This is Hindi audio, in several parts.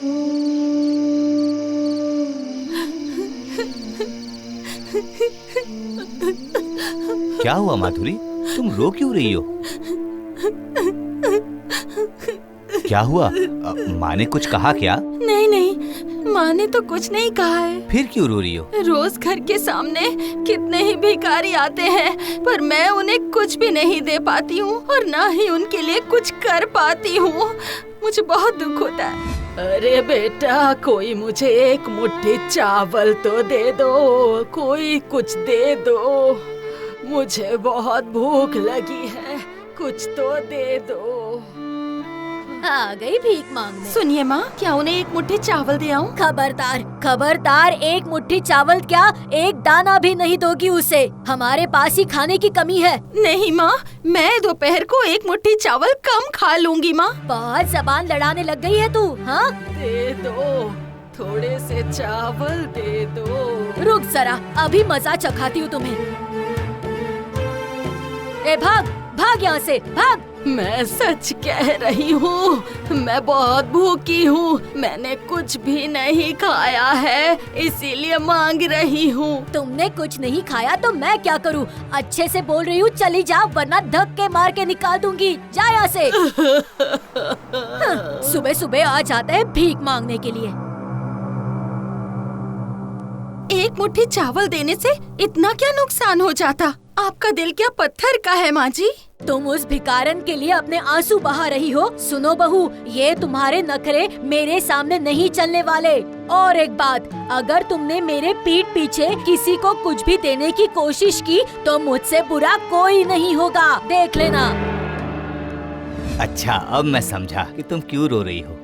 क्या हुआ माधुरी, तुम रो क्यों रही हो? क्या हुआ? माँ ने कुछ कहा क्या? नहीं नहीं, माँ ने तो कुछ नहीं कहा है। फिर क्यों रो रही हो? रोज घर के सामने कितने ही भिखारी आते हैं, पर मैं उन्हें कुछ भी नहीं दे पाती हूँ और ना ही उनके लिए कुछ कर पाती हूँ। मुझे बहुत दुख होता है। अरे बेटा, कोई मुझे एक मुट्ठी चावल तो दे दो, कोई कुछ दे दो, मुझे बहुत भूख लगी है, कुछ तो दे दो। आ गई भीख मांगने। सुनिए माँ, क्या उन्हें एक मुट्ठी चावल दे आऊं? खबरदार खबरदार, एक मुट्ठी चावल क्या, एक दाना भी नहीं दोगी उसे। हमारे पास ही खाने की कमी है। नहीं माँ, मैं दोपहर को एक मुट्ठी चावल कम खा लूंगी माँ। बहुत जबान लड़ाने लग गई है तू, हाँ? दे दो, थोड़े से चावल दे दो। रुक जरा, अभी मजा चखाती हूँ तुम्हें। ए भाग भाग यहाँ से, भाग। मैं सच कह रही हूँ, मैं बहुत भूखी हूँ, मैंने कुछ भी नहीं खाया है, इसीलिए मांग रही हूँ। तुमने कुछ नहीं खाया तो मैं क्या करूँ? अच्छे से बोल रही हूँ, चली जा वरना धक्के मार के निकाल दूंगी। जा यहाँ से। सुबह सुबह आ जाता है भीख मांगने के लिए। एक मुट्ठी चावल देने से इतना क्या नुकसान हो जाता? आपका दिल क्या पत्थर का है माँ जी? तुम उस भिखारन के लिए अपने आंसू बहा रही हो। सुनो बहू, ये तुम्हारे नखरे मेरे सामने नहीं चलने वाले। और एक बात, अगर तुमने मेरे पीठ पीछे किसी को कुछ भी देने की कोशिश की तो मुझसे बुरा कोई नहीं होगा, देख लेना। अच्छा, अब मैं समझा कि तुम क्यों रो रही हो।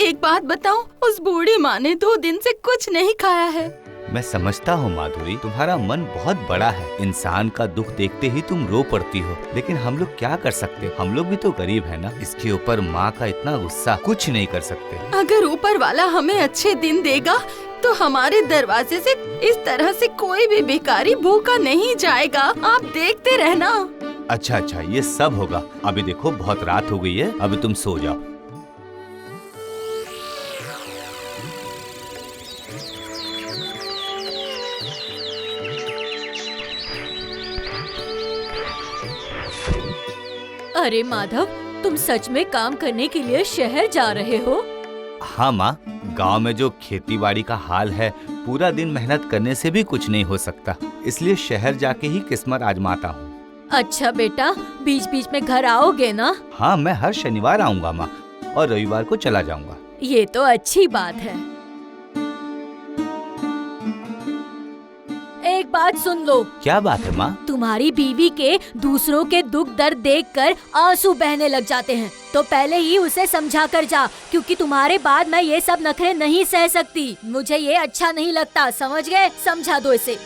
एक बात बताऊं, उस बूढ़ी माँ ने 2 दिन से कुछ नहीं खाया है। मैं समझता हूँ माधुरी, तुम्हारा मन बहुत बड़ा है। इंसान का दुख देखते ही तुम रो पड़ती हो, लेकिन हम लोग क्या कर सकते? हम लोग भी तो गरीब है ना। इसके ऊपर माँ का इतना गुस्सा, कुछ नहीं कर सकते। अगर ऊपर वाला हमें अच्छे दिन देगा तो हमारे दरवाजे से इस तरह से कोई भी भिखारी भूखा नहीं जाएगा। आप देखते रहना। अच्छा अच्छा, ये सब होगा। अभी देखो बहुत रात हो गई है, अभी तुम सो जाओ। अरे माधव, तुम सच में काम करने के लिए शहर जा रहे हो? हाँ माँ, गांव में जो खेती बाड़ी का हाल है, पूरा दिन मेहनत करने से भी कुछ नहीं हो सकता, इसलिए शहर जाके ही किस्मत आजमाता हूँ। अच्छा बेटा, बीच बीच में घर आओगे ना? हाँ, मैं हर शनिवार आऊँगा माँ, और रविवार को चला जाऊँगा। ये तो अच्छी बात है। एक बात सुन लो। क्या बात है माँ? तुम्हारी बीवी के दूसरों के दुख दर्द देखकर आंसू बहने लग जाते हैं, तो पहले ही उसे समझा कर जा, क्योंकि तुम्हारे बाद मैं ये सब नखरे नहीं सह सकती। मुझे ये अच्छा नहीं लगता, समझ गए? समझा दो इसे।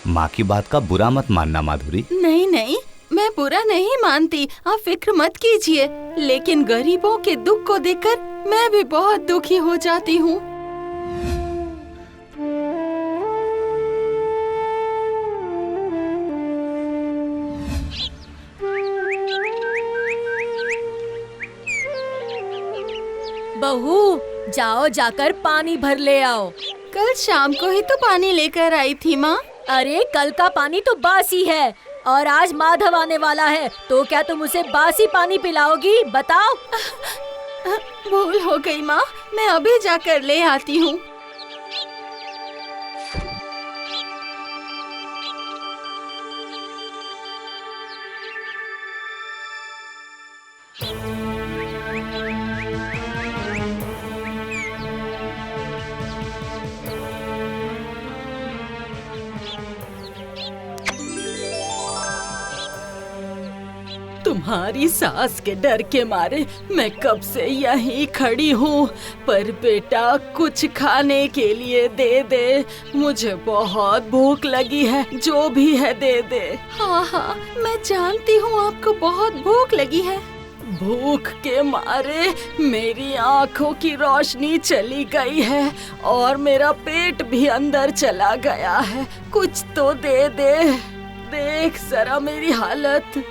माँ की बात का बुरा मत मानना माधुरी। नहीं नहीं, मैं बुरा नहीं मानती, आप फिक्र मत कीजिए, लेकिन गरीबों के दुख को देखकर मैं भी बहुत दुखी हो जाती हूँ। बहू, जाओ जाकर पानी भर ले आओ। कल शाम को ही तो पानी लेकर आई थी माँ। अरे कल का पानी तो बासी है और आज माधव आने वाला है, तो क्या तुम उसे बासी पानी पिलाओगी? बताओ। भूल हो गई माँ, मैं अभी जाकर ले आती हूँ। तुम्हारी सास के डर के मारे मैं कब से यहीं खड़ी हूँ, पर बेटा कुछ खाने के लिए दे दे, मुझे बहुत भूख लगी है, जो भी है दे दे। हाँ हाँ, मैं जानती हूँ आपको बहुत भूख लगी है। भूख के मारे मेरी आँखों की रोशनी चली गई है और मेरा पेट भी अंदर चला गया है, कुछ तो दे दे, देख जरा मेरी हालत।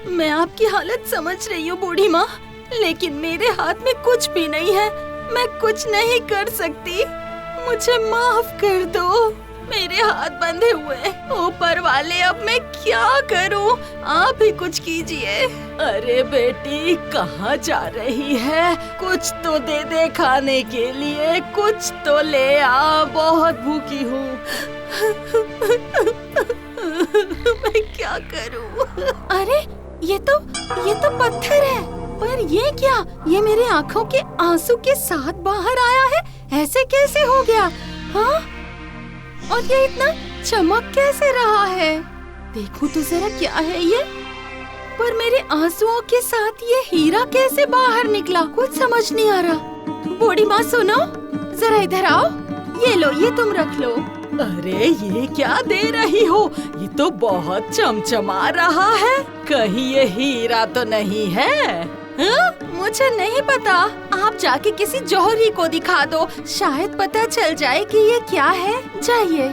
मैं आपकी हालत समझ रही हूँ बूढ़ी माँ, लेकिन मेरे हाथ में कुछ भी नहीं है। मैं कुछ नहीं कर सकती। मुझे माफ कर दो। मेरे हाथ बंधे हुए हैं। ऊपर वाले, अब मैं क्या करूँ? आप ही कुछ कीजिए। अरे बेटी, कहाँ जा रही है? कुछ तो दे दे खाने के लिए, कुछ तो ले आ, बहुत भूखी हूँ। मैं क्या करूँ? अरे ये तो पत्थर है। पर ये क्या? ये मेरे आँखों के आंसू के साथ बाहर आया है। ऐसे कैसे हो गया? हाँ, और ये इतना चमक कैसे रहा है? देखूं तो जरा क्या है ये। पर मेरे आंसुओं के साथ ये हीरा कैसे बाहर निकला? कुछ समझ नहीं आ रहा। बूढ़ी माँ सुनो, जरा इधर आओ। ये लो, ये तुम रख लो। अरे ये क्या दे रही हो? ये तो बहुत चमचमा रहा है। कहीं ये हीरा तो नहीं है? हाँ? मुझे नहीं पता। आप जाके किसी जौहरी को दिखा दो, शायद पता चल जाए कि ये क्या है। जाइए।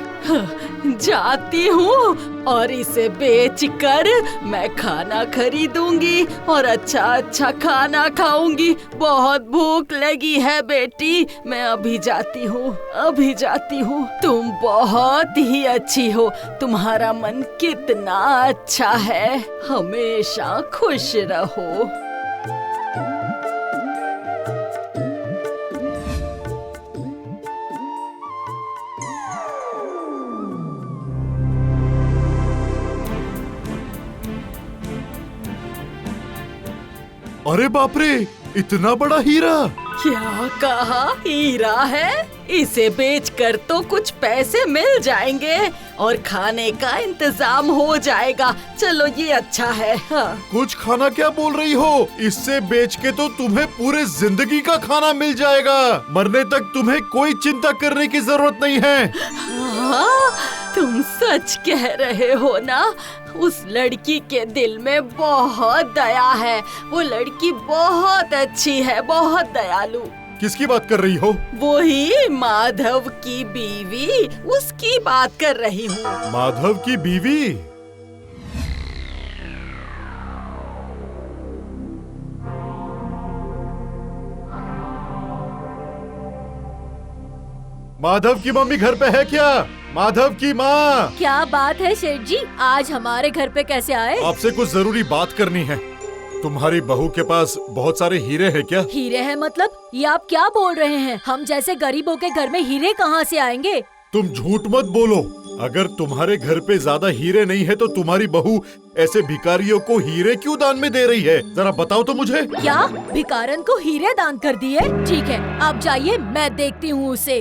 जाती हूँ और इसे बेचकर मैं खाना खरीदूंगी और अच्छा अच्छा खाना खाऊंगी। बहुत भूख लगी है बेटी, मैं अभी जाती हूँ। तुम बहुत ही अच्छी हो। तुम्हारा मन कितना अच्छा है। हमेशा खुश रहो। अरे बाप रे, इतना बड़ा हीरा! क्या कहा? हीरा है? इसे बेचकर तो कुछ पैसे मिल जाएंगे और खाने का इंतजाम हो जाएगा। चलो ये अच्छा है। हाँ। कुछ खाना क्या बोल रही हो? इससे बेच के तो तुम्हें पूरे जिंदगी का खाना मिल जाएगा। मरने तक तुम्हें कोई चिंता करने की जरूरत नहीं है। हाँ, तुम सच कह रहे हो ना? उस लड़की के दिल में बहुत दया है। वो लड़की बहुत अच्छी है, बहुत दयालु। किसकी बात कर रही हो? वही माधव की बीवी, उसकी बात कर रही हूँ। माधव की बीवी? माधव की मम्मी घर पे है क्या? माधव की माँ! क्या बात है सेठ जी, आज हमारे घर पे कैसे आए? आपसे कुछ जरूरी बात करनी है। तुम्हारी बहू के पास बहुत सारे हीरे हैं क्या? हीरे हैं मतलब? ये आप क्या बोल रहे हैं? हम जैसे गरीबों के घर में हीरे कहाँ से आएंगे? तुम झूठ मत बोलो। अगर तुम्हारे घर पे ज्यादा हीरे नहीं है तो तुम्हारी बहू ऐसे भिखारियों को हीरे क्यों दान में दे रही है? जरा बताओ तो मुझे। क्या भिखारन को हीरे दान कर दिए? ठीक है, आप जाइए, मैं देखती हूँ उसे।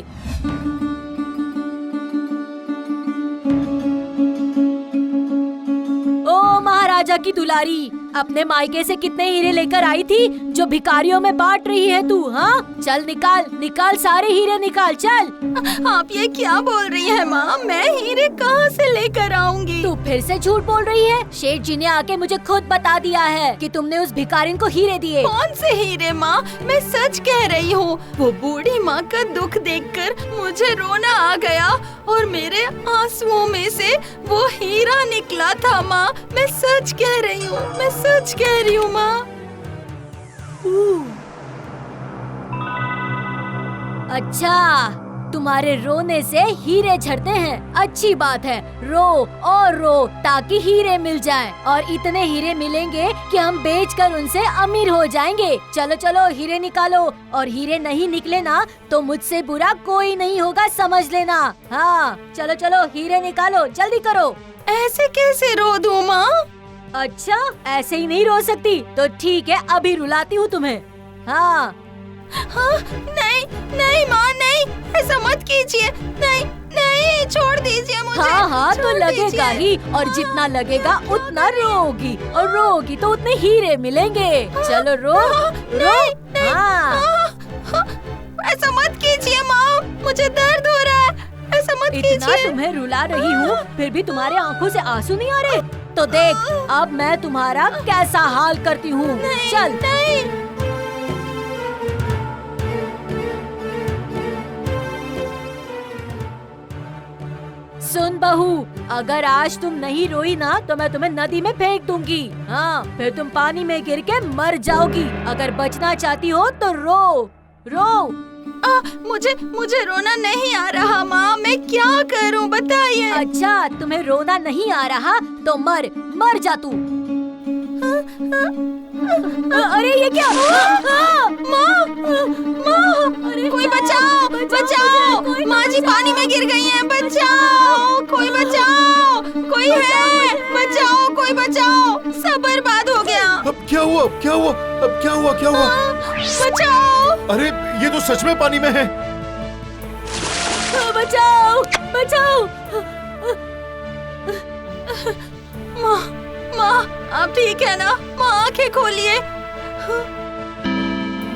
ओ महाराजा की दुलारी, अपने मायके से कितने हीरे लेकर आई थी जो भिखारियों में बांट रही है तू? हाँ, चल निकाल निकाल, सारे हीरे निकाल, चल। आप ये क्या बोल रही हैं माँ? मैं हीरे कहाँ से लेकर आऊंगी? तू फिर से झूठ बोल रही है। शेठ जी ने आके मुझे खुद बता दिया है कि तुमने उस भिखारिन को हीरे दिए। कौन से हीरे माँ? मैं सच कह रही हूँ। वो बूढ़ी माँ का दुख देखकर मुझे रोना आ गया और मेरे आंसुओं में से वो हीरा निकला था माँ। मैं सच कह रही हूँ, मैं सच कह रही हूँ माँ। अच्छा, तुम्हारे रोने से हीरे झड़ते हैं। अच्छी बात है, रो और रो ताकि हीरे मिल जाएं। और इतने हीरे मिलेंगे कि हम बेचकर उनसे अमीर हो जाएंगे। चलो चलो हीरे निकालो, और हीरे नहीं निकले ना तो मुझसे बुरा कोई नहीं होगा, समझ लेना। हाँ, चलो चलो हीरे निकालो, जल्दी करो। ऐसे कैसे रो दूँ माँ? अच्छा, ऐसे ही नहीं रो सकती तो ठीक है, अभी रुलाती हूँ तुम्हें। हाँ हाँ, नहीं नहीं माँ, नहीं, ऐसा मत कीजिए। नहीं नहीं, छोड़ दीजिए मुझे। हाँ हाँ, तो छोड़ लगेगा दीजिए। ही, और जितना लगेगा उतना रोगी, और रोगी तो उतने हीरे मिलेंगे। चलो रो रो। हाँ, ऐसा मत कीजिए माँ, मुझे दर्द हो रहा है। ऐसा मत इतना कीजिए। तुम्हें रुला रही हूँ, फिर भी तुम्हारे आंखों से आंसू नहीं आ रहे? तो देख अब मैं तुम्हारा कैसा हाल करती हूँ। चल। नहीं। सुन बहू, अगर आज तुम नहीं रोई ना तो मैं तुम्हें नदी में फेंक दूंगी। हाँ, फिर तुम पानी में गिर के मर जाओगी। अगर बचना चाहती हो तो रो रो। मुझे रोना नहीं आ रहा माँ, मैं क्या करूँ बताइए। अच्छा, तुम्हें रोना नहीं आ रहा तो मर जा तू। अरे ये क्या? माँ, कोई बचाओ, बचाओ, माँ जी पानी में गिर गई हैं, बचाओ, कोई बचाओ, कोई है, बचाओ, कोई बचाओ, सब बर्बाद हो गया। अब क्या हुआ? अब क्या हुआ? अब क्या हुआ? क्या हुआ? बचाओ। अरे ये तो सच में पानी में है। बचाओ बचाओ। माँ, आप ठीक है ना? माँ आंखें खोलिए।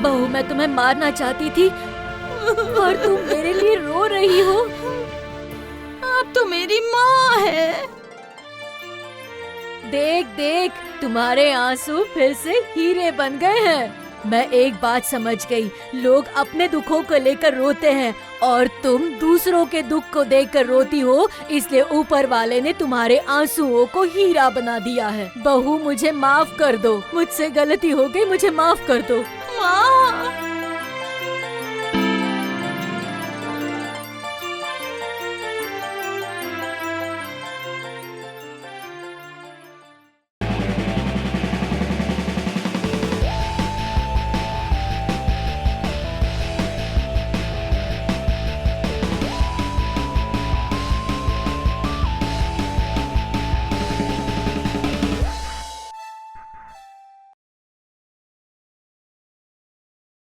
बहू, मैं तुम्हें मारना चाहती थी और तुम मेरे लिए रो रही हो। आप तो मेरी माँ है। देख देख, तुम्हारे आंसू फिर से हीरे बन गए हैं। मैं एक बात समझ गई, लोग अपने दुखों को लेकर रोते हैं और तुम दूसरों के दुख को देखकर रोती हो, इसलिए ऊपर वाले ने तुम्हारे आंसुओं को हीरा बना दिया है। बहू, मुझे माफ कर दो, मुझसे गलती हो गई, मुझे माफ कर दो। माँ,